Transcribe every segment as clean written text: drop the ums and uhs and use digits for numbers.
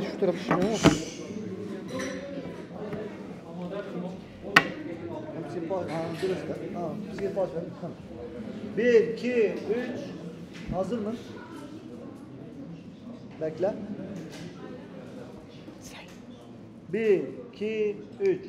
Şu tarafı şimdi ama. Bir, iki, üç. Hazır mı? Bekle. Bir, iki, üç.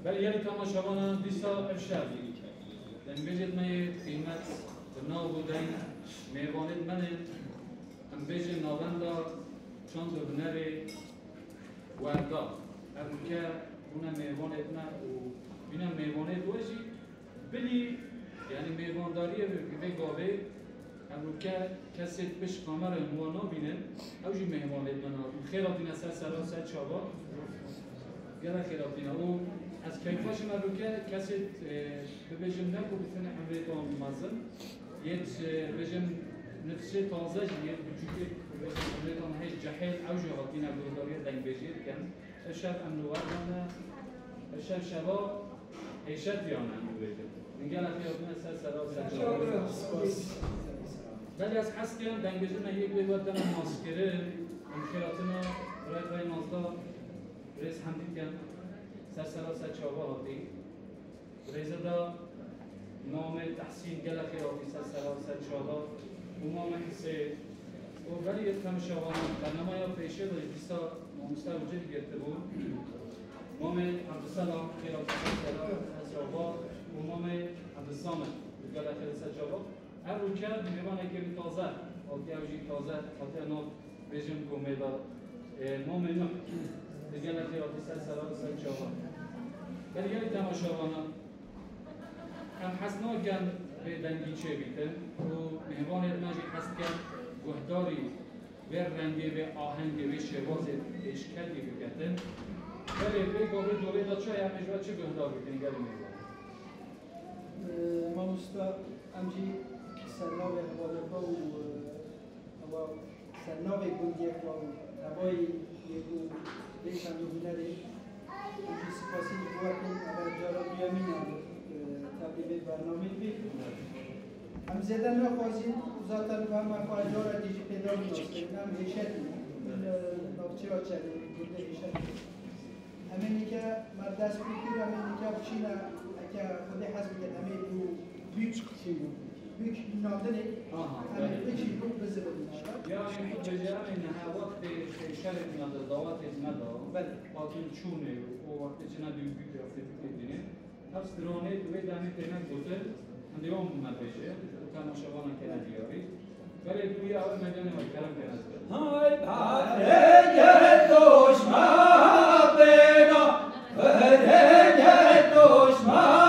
ولی یعنی تماشاوانه دیسا افشار لان بيجت ما قيمت بناو بودين ميوانت منن ام بيجي ناوندا چون بنري وردا اركا هنا ميوانت نا و بينا ميوانت وجي بلي يعني ميوانداريه في قابه اركا كسيت بش كاميرا موانا بينن اوجي ميوانت منا خيراتنا سر شابا گره خیراتینا او از کیفاش من رو که کسی ببیجم نه که بتونه امریکان مازن یه ببیجم نفسی تازه جیه بچوکی ببیجم امریکان هیچ جهل اوجه هاتینا گوداریه دنگ بجید کن اشار امنوار نه اشار شبا هیچت بیان امنو بجید نگه خیراتینا سر ولی از حس که دنگ بجید نه یک بیواد دارم ماسکره ام خیراتینا برای نازدا رئیس حمدی کن سر چابا هاتی رئیس دا نام تحسین گل خیراتی سر چابا و نام حسه و ولی کم شوان برنامه یا پیشه داری بیستا نامستا وجه گرفته بود نام عبدالسلام خیراتی سر چابا و نام عبدالسامن گل خیراتی سر چابا هر رو کرد میوان اگر تازه آتی اوجی تازه آتی نام بیجم کومیدا نام نام دیگر خیراتی سر چابا ولی یعنی تماشاوانا هم حسنا گن به دنگی چه بیتن و مهمان ناجی حس کن گهداری و رنگی و آهنگی و شواز اشکالی بکتن ولی به گابه دوله دا چای همیشواد چه گهدار بیتن گلی میگوان ما مستا امجی سرناوی حوالفا و سرناوی گندیفا و هوای یکو بیشم دوبینه امجی سپاسی نبوکن اول جارا بیامینم تبلیغ برنامه بی هم زیادن نخوازیم ذاتن و هم اخواهجارا دیجی پیدا می‌ناستیم هم هیشت نوچه را چلی گرده هیشت همینی که مردست بیتیر همینی که بچینه اگه خودی حضب کرد همین دو büyük binaları همین خوب بزرگی يعني بجرام انها وقت شهر من الضوات المدى بل باطل شونه ووقت جنا دي بيك في الدنيا نفس درونه دوي دامي تنا بوتل عندهم ما بيجي كما شبانا كنا دياري بل دوي اول مدينه والكلام كان هاي بحريه دوش ما بينا بحريه دوش ما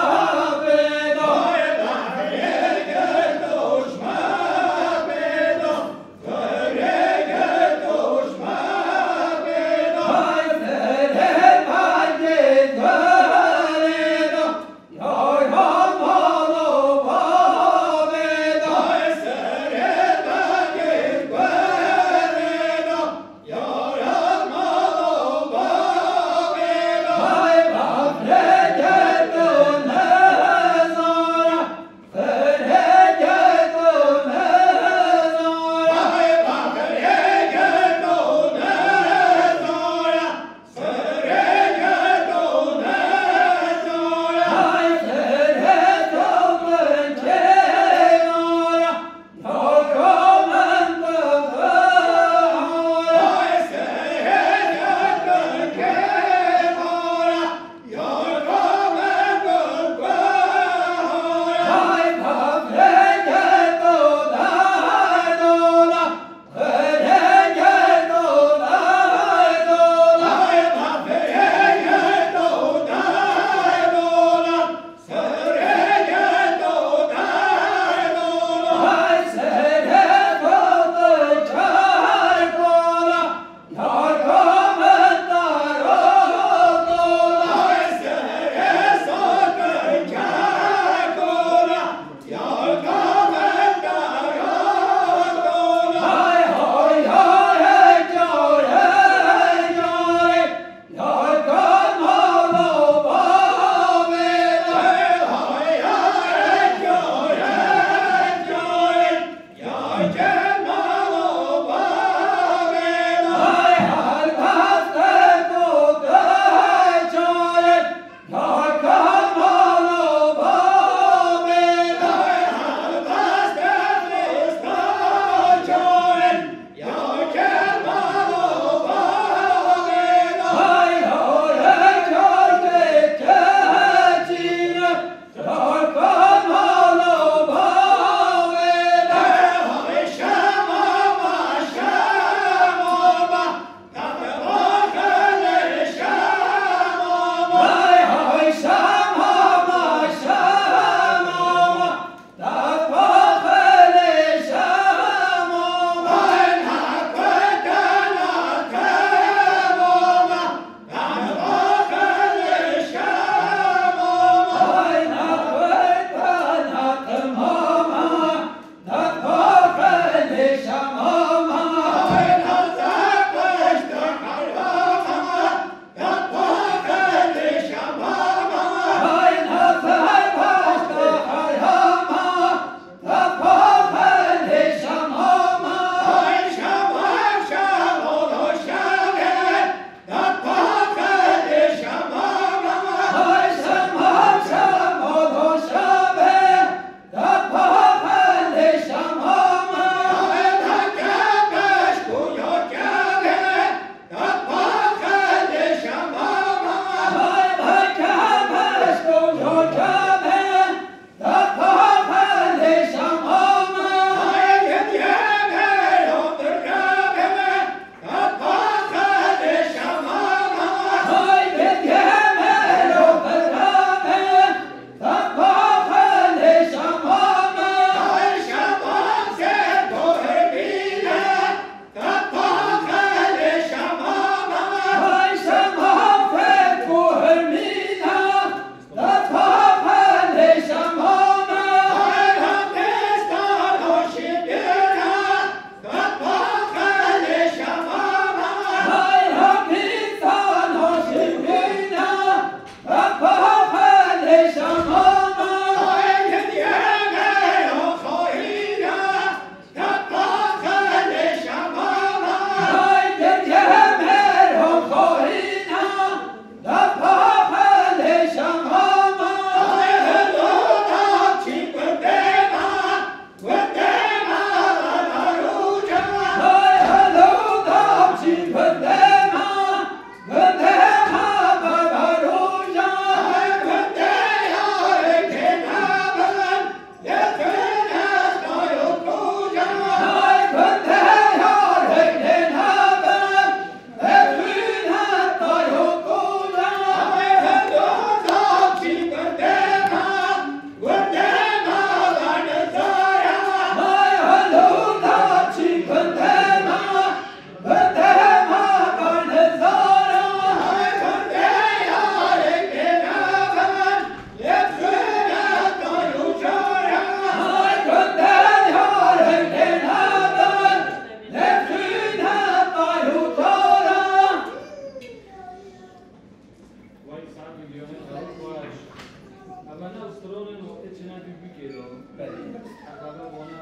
حقا وانا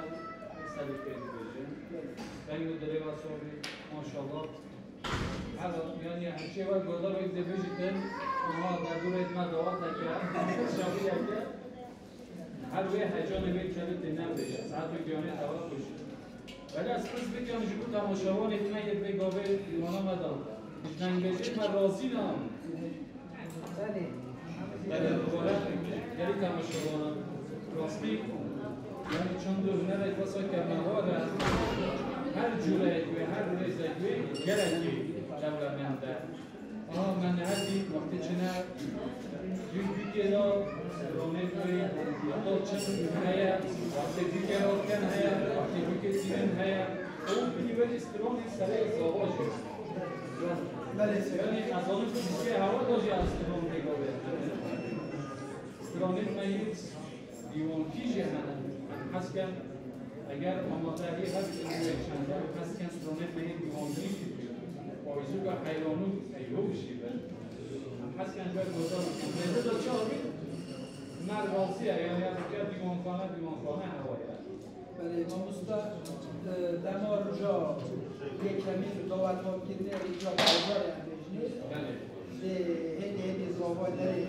سبب پیدا بشه رنگ داره و صحبی ماشاءالله حالا یعنی همیشه وقت گذار وقت دبیجی دن اونها در دور ادمه دعا تکر شاقی یکر هر وی حجان بید کلید دنم بشه ساعت بگیانه دعا خوشه ولی از پس بگیانه جبو تماشاوان اتمه ید بگاوه دیوانا مدام رنگ بشه من راضی نام بله دوباره یعنی تماشاوانا راستی یعنی چون دو هنر اتفاصا کرنواره هر جوره اکوی هر روز اکوی گرکی دولمنده من هدی وقتی چنه یک بیگه را رونه کوی حتی چند هیا وقتی بیگه را کن هیا وقتی بیگه سیرن هیا او بیوه استرانی سره زواجه یعنی از آن فیزیکی هوا داشتی استران نگاه استرانیت مایید دیوان کیجه هنه هست کن اگر آمادهی هست که چنده هست کن استرانیت مایید دیوان کیجه آیزو که حیرانو ایلو بشیده هست کن جای گذار میده دا چه آبید مرغاسی یعنی از که دیوانخانه هوایه بله ما مستا دمار جا یک کمی دعوت ها کنه اینجا بازار اندیشنی هنی زاوای داره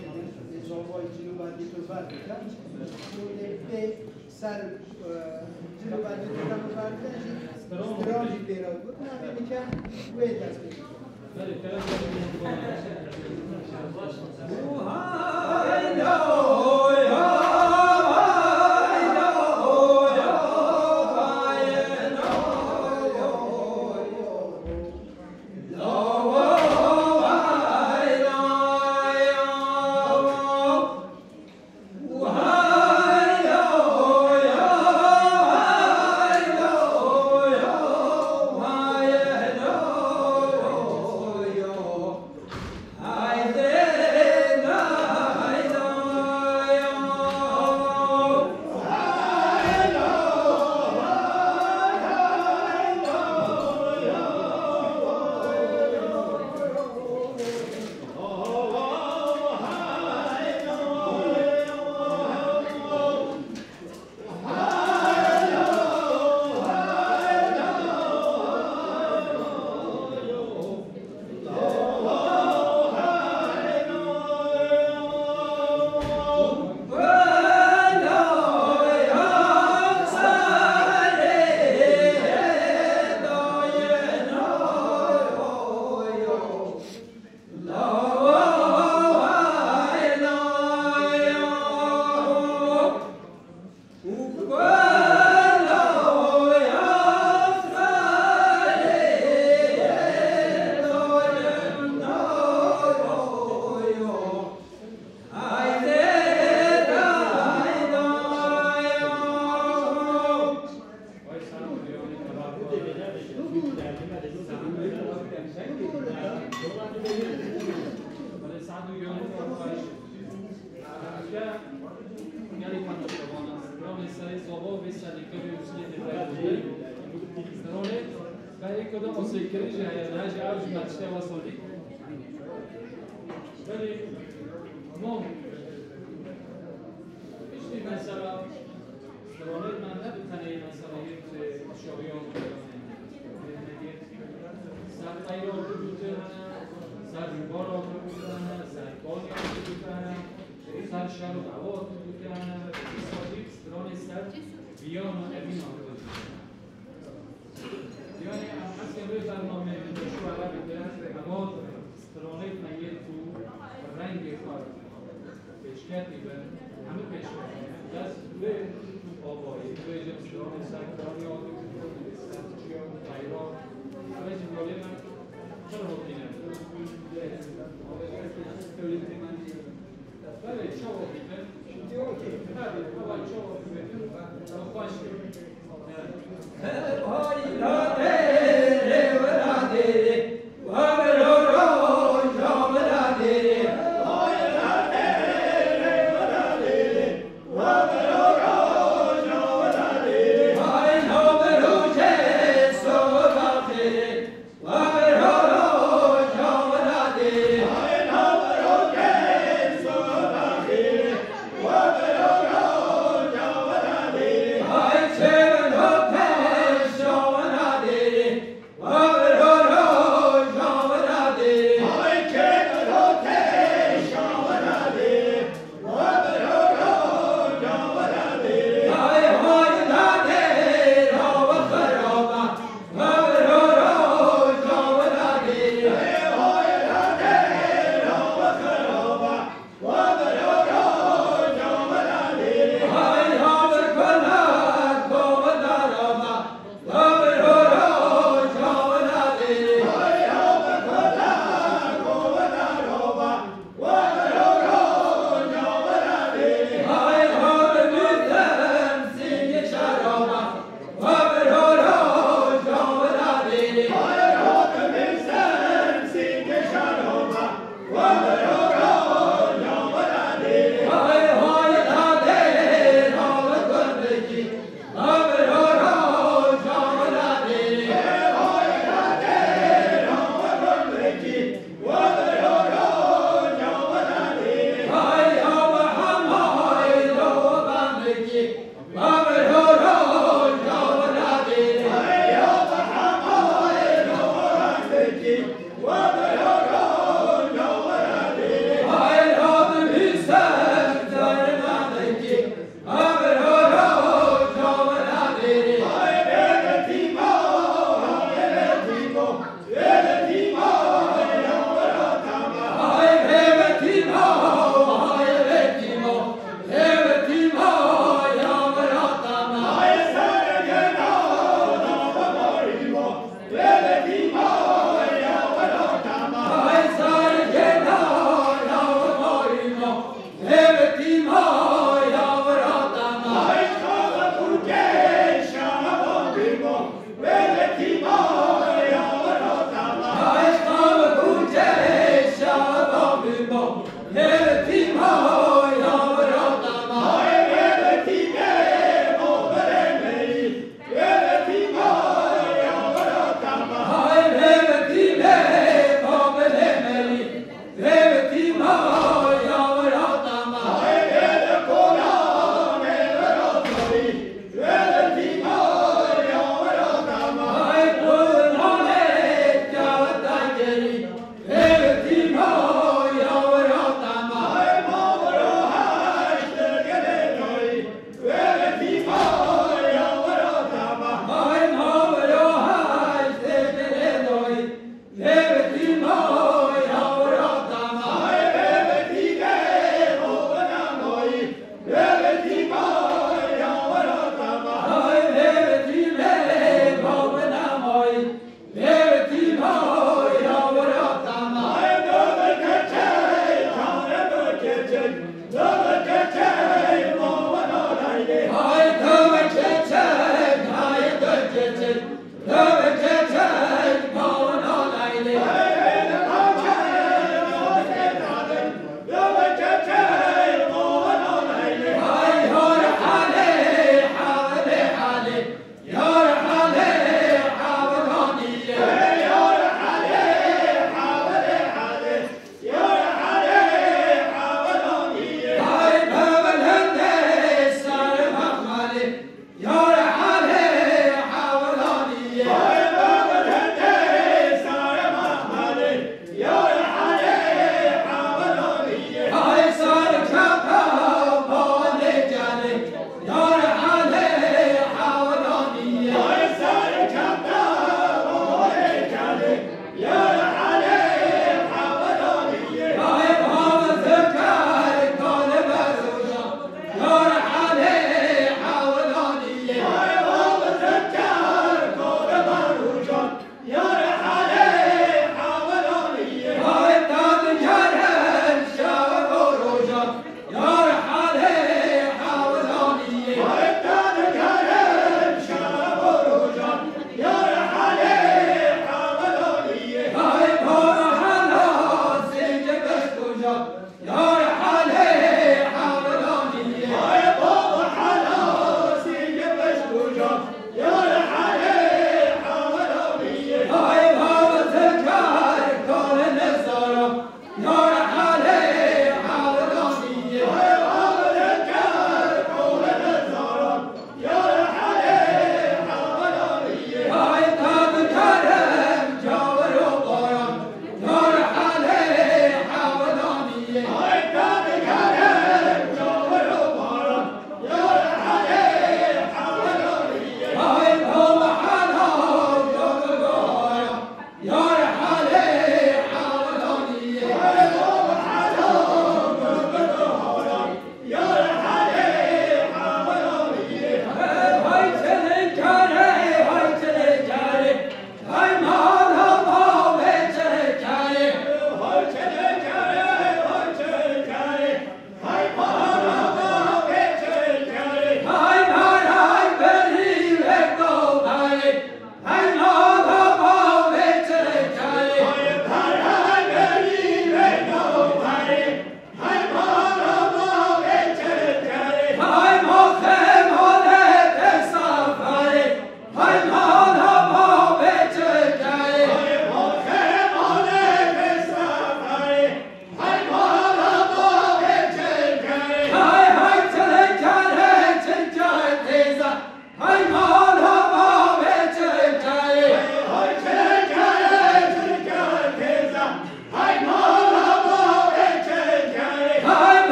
زاوای جلو بندی تو برد بکن به سر جلو بندی تو برد بکن استرانی پیراد بود نه میکن وی دست بکن بله فرد Wa Timo,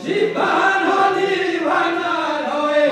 Shivan Holi Vanai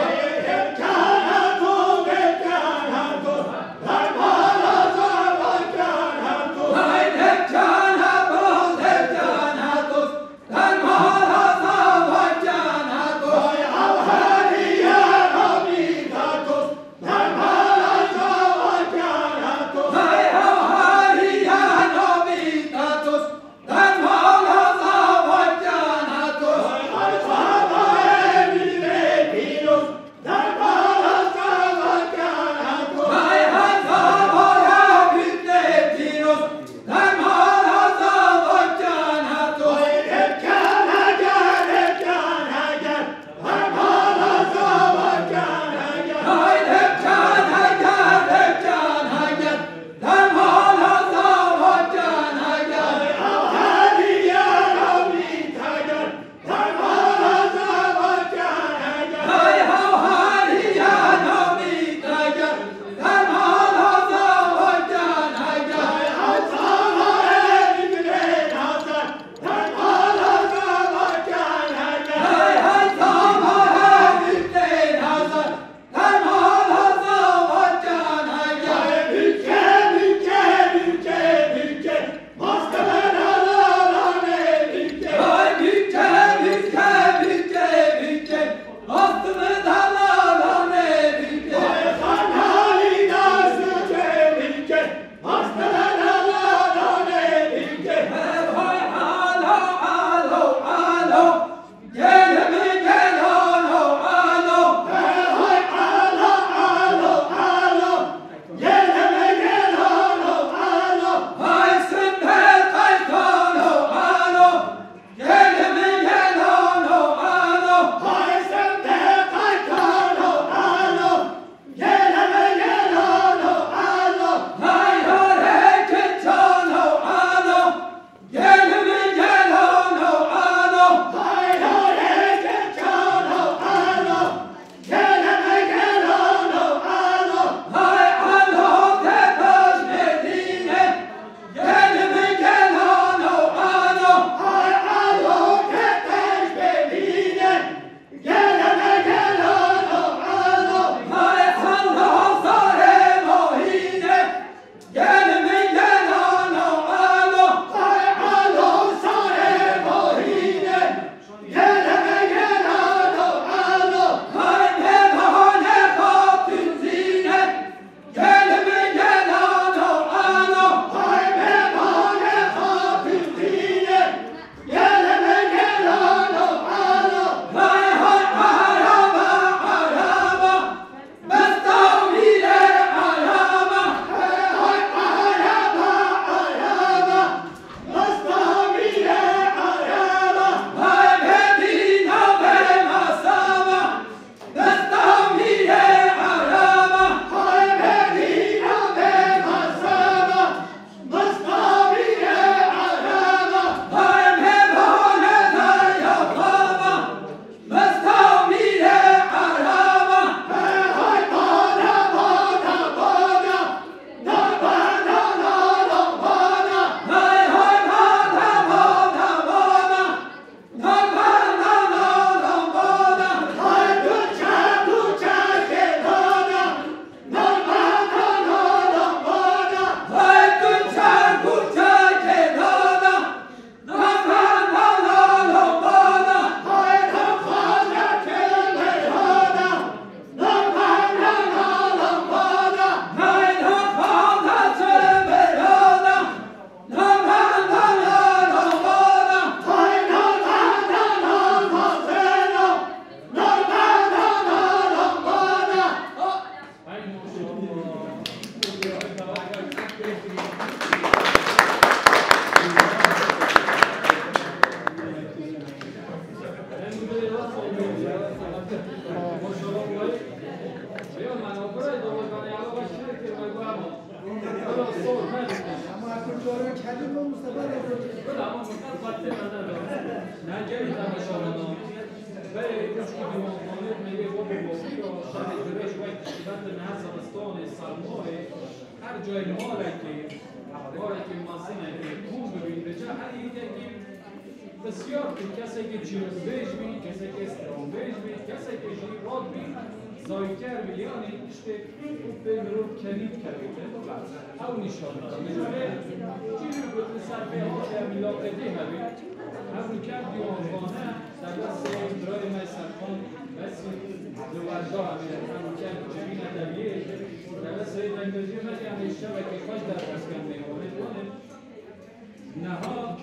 حبيب مصطفى ولا هم كان قاتل أنا ناجي تماشانا بله كش كدي مقامات میگه و بوفیو شاید جوش وقت تشکیلات نهاد زمستان سالماه هر جای مالی که ماسینه که کوم ببینید چه هر یکی بسیار کسی که چیروز بیش بی کسی که استرام بیش بی کسی که جیراد بی زایکر بیانی işte به مرور کنید کرده او نشان میده چیزی بود سرپه ها در ملاقاتی همی همون کرد دیوانخانه در دست برای میسرخان بسی دوبردا همون کرد جمین ادبیه در دست دنگرزی مدی همیشه و که خوش در مسکن میمونه نها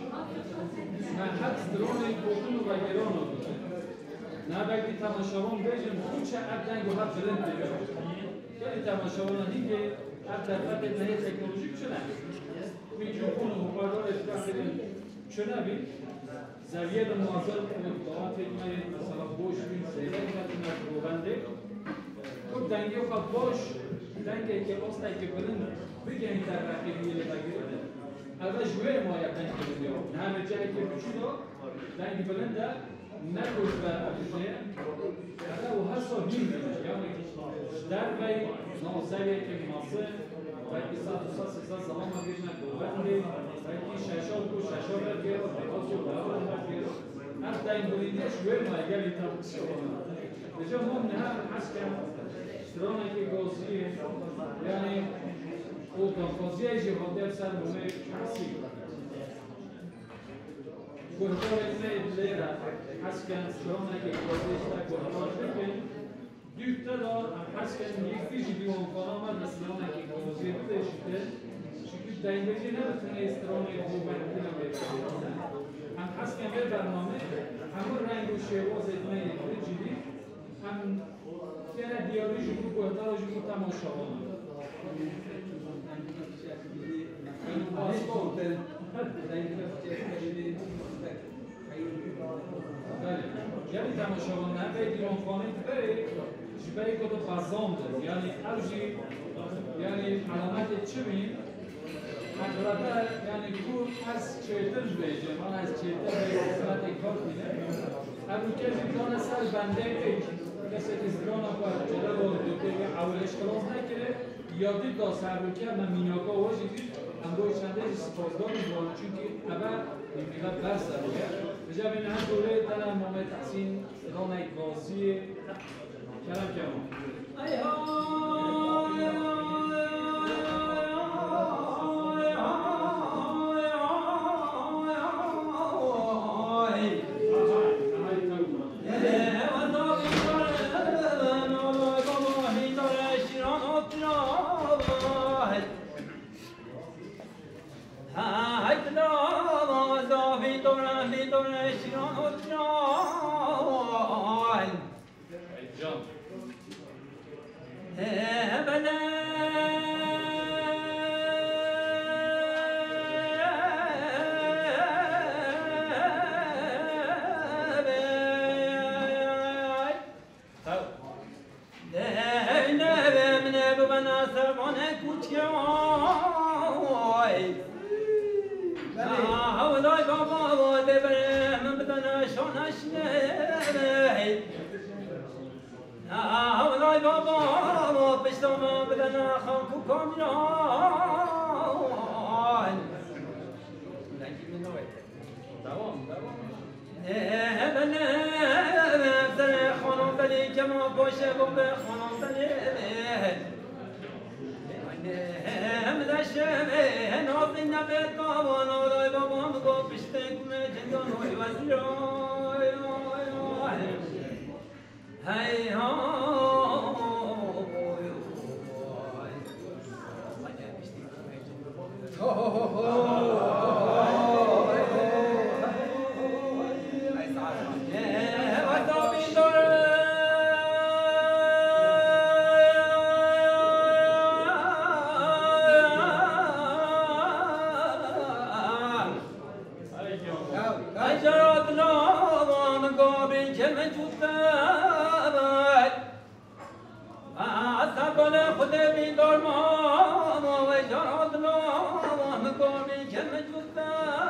من حدس درون بودن و گران بود نه بگی تماشاوان بیشن خود چه عبدنگ و حد بلند دیگر یعنی تماشاوان دیگه هر طرفت نهی تکنولوژیک چنه میکروفون و مقرار اشتراک دیدن چنه بی زویه دا موازل مدعات ایمه مثلا بوش بین سیده کنید نتروبنده خود دنگی و خود باش دنگی که اصلا که بلند بگه این در رقیبیه بگیره اول جوه ما یک دنگ بلنده نه همه جایی که بچیده دنگ بلنده نکوش به ابزیه اگر او هست و هیم بیشه یعنی در بای نازویه که ماسه بایدی ساعت و ساعت سیزا زمان ما بیش نکوبنده بایدی ششال کو ششال بگیر دیواز و داران بگیر هر دنگ بلنده جوه ما اگر ایتاب شونه بجا هم نه هم هست که اشترانه که گوزیه یعنی او دانفازیه جهاده سر مومه کسی گرفتار ایمه لیره هست که شرانه که گوزیش تا گرفتار بکن دیوته دار هست که یک دیجی دیوان خانه آمد مثلانه که گوزیه بوده شده شکل دنگوزی نبتونه استرانه که بومنده نمیده هم هست که به برنامه همون رنگ و شیواز ایمه جدید هم یعنی دیاری جمعو گرفتار جمعو تماشاوانه یعنی تماشاوان نباید دیوانخانه بره جبهی که بازام داره یعنی اوجی یعنی علامت چه بین اقربه یعنی کو از چهتر بیجه من از چهتر به صورت کار بینه اون که زیدان سر بنده ایک کسی که زیدان باید جلو رو دوته اولش کلاس نکره یادی دا سر رو که من میناکا واجی دید هم باید چنده سپاسدار میدوان چونکه اول میگه برس در رو کرد بجا بین هم دوره دلم مامه تحسین صدان ایک بازی کلم کمان قومي كمجبان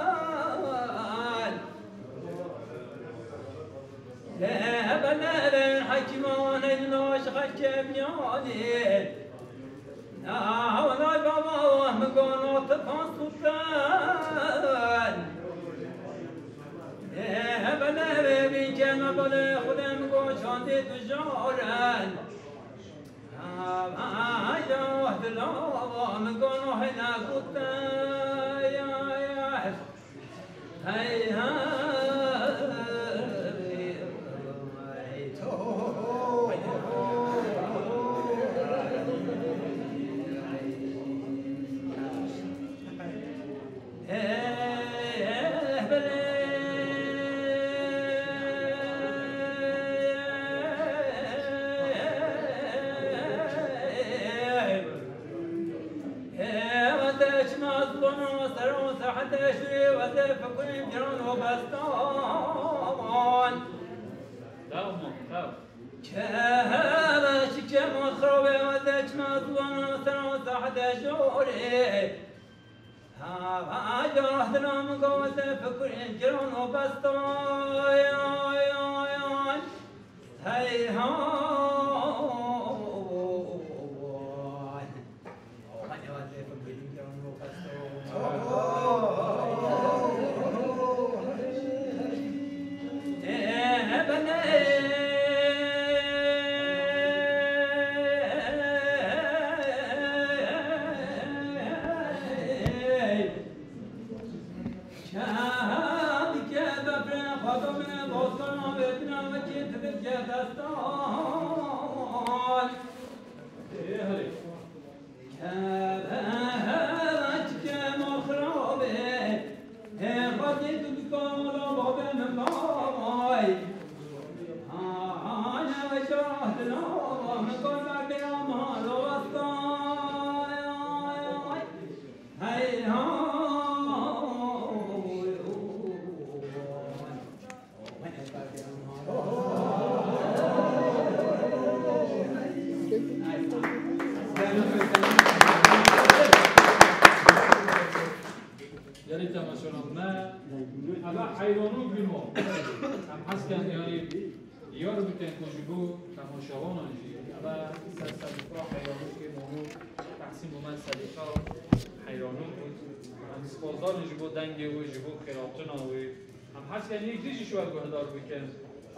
بنادر حكيمان الناش خشبياني ولا بابا مقالات فاصلتان بنادر بيجان بلا خدم قوشان دي تجاران هايدا دلا مقالو هنا قطا يا هاي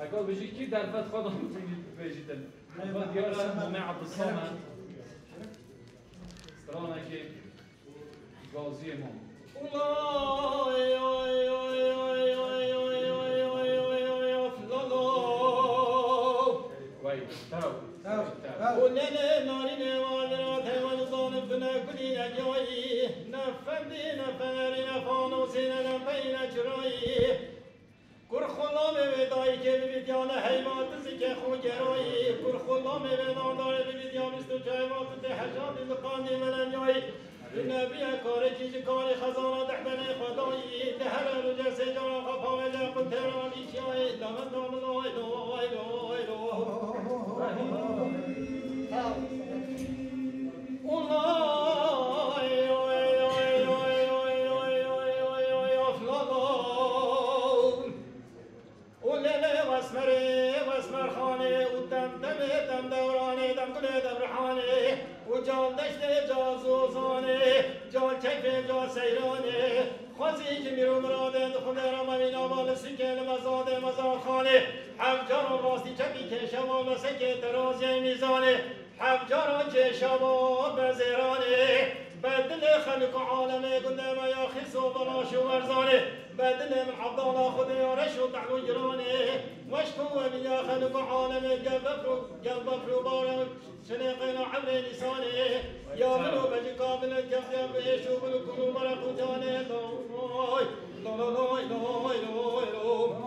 اگر بجی کی در فت خودم میتونید بجیدن و دیار مومع عبدالصامد استرانه که غازی امام کرخلام ودایی که بیدیان حیوات زیک خوگرایی کرخلام ودان داره بیدیان است و جایوات حجات دقانی ملمیایی نبی کار چیز کار خزانه دحبن خدایی دهر رجع سجان خفا و لقم ترانی چیای لمن دام لای لای لای جان دشت جا زوزانه جان کیف جا سیرانه خوزی که میرو مراده خود رمین آمال سکن مزاد مزاد خانه حفجاران راستی چپی که شما مسک درازی میزانه حفجاران که شما بزیرانه بدل خلق عالم گنده ما یا خیس و بلاش و ورزانه بدل من عبدالله خود یارش و دعو جرانه وشکو من یا خلق عالم قلب فرو بارم شنقين عبر لسانه يا منو بجي قابل الجفيا بيشو بالكلو مرقو جانه لوي لوي لوي لوي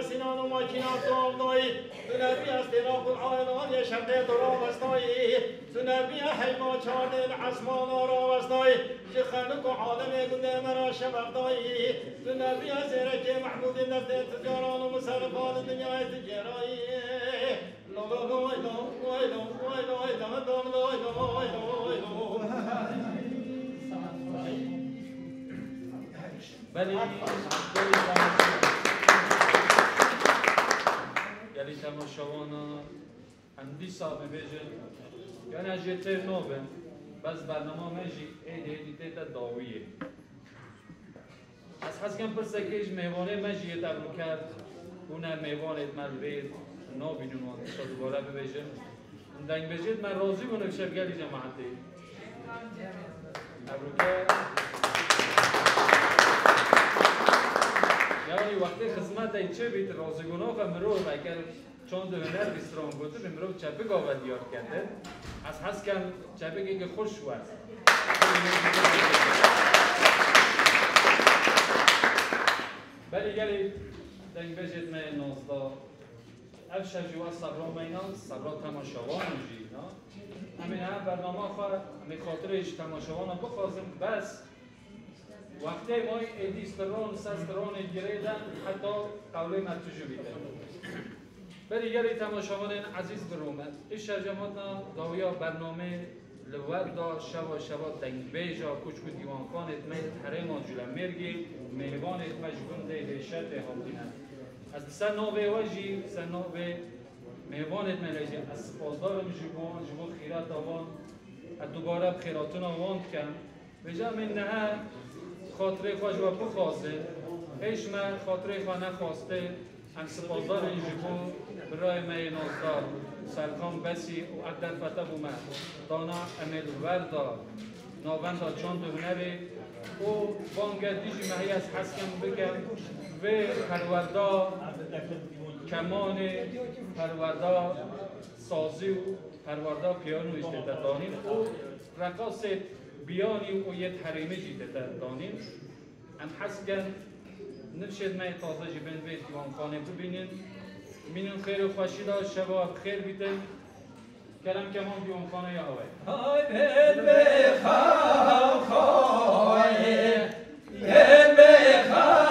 سینان و ماکینات دامنایی به نبی از تراق العالان خانه شرده درا وستایی تو نبی حیما چارده عصمان را وستایی که خلق و عالم گنده مرا شبقدایی تو نبی زیرک محمود نزد تجاران و مصرفان دنیای تجارایی بلی یعنی تماشاوانا اندی صاحب بیجن یعنی اجیتر نوبن بس برنامه میجی ایدی دیتا داویه از حس کم پرسکیش میوانه میجی تبرو کرد اونه میوانه ملوید نو بینون تا دوباره ببیجن دنگ بجید من راضی بونم شب گلی جماعتی تبرو کرد یعنی وقتی خدمت این چه بیت رازگونا و مروف اگر چون هنر بیستران گوته به مروف چپه گاوه دیار کرده از حس کم چپه که خوش شود بلی گلی دنگ بجید من نازده اف شجوه صبران بینان صبران تماشاوان جی همین هم برنامه خواه همین خاطرش تماشاوان بخوازم بس وقتی ما ایدیستران سستران گریدن حتی قوله متوجه بیدن بلی گری تماشاوان عزیز برومد ایش جماعتنا داویا برنامه لوردا شوا دنگ بیجا کچکو دیوان خانت میل حرم جلو مرگی میوانت مجبون دیده شد همدینن از سر نوه واجی سر نوه میوانت میلیجی از سپاسدارم جبو خیرات آوان از دوباره بخیراتون آواند کن بجا من نه خاطره خواهش و بخواسته ایش من خاطره خواه نخواسته هم سپاسدار این جبو برای می نازدار سرکان بسی و اقدر فته بومد دانا امیل وردار ناوندا چون دهنری او بانگردیجی مهی از حسکم بگم و پروردا کمان پروردا سازی و پروردا پیانو اشتده دانیم او رقاص بیانی و یه حریمه جیده دانیم هم حسکم نفشد من تازه جبن به دیوان خانه ببینین مینون خیر و خوشی داشت شبا خیر بیتن کلم کمان دیوان خانه یا آوه های بخواه خواهی بخواه